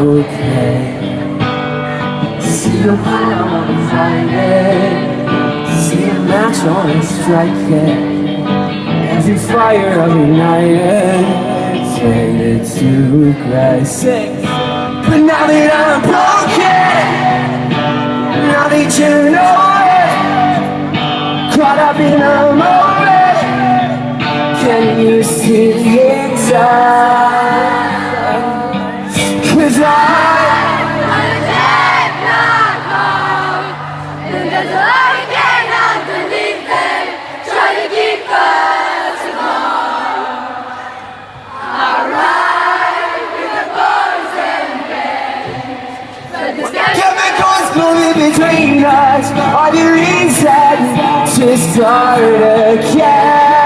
okay. See the fire on the fire, see a match on and strike it. Every fire every night faded to gray. But now that I'm broken, now that you know it, caught up in a moment, can you see it die? 'Cause I'm dead, not gone, and there's a light again underneath them, trying to keep us alone. I ride with the boys and men, but the chemicals moving between us are the reason to start again.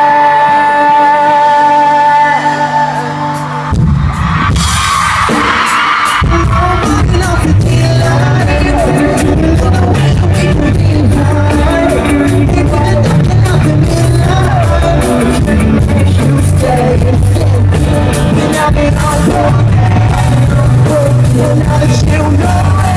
Now that you know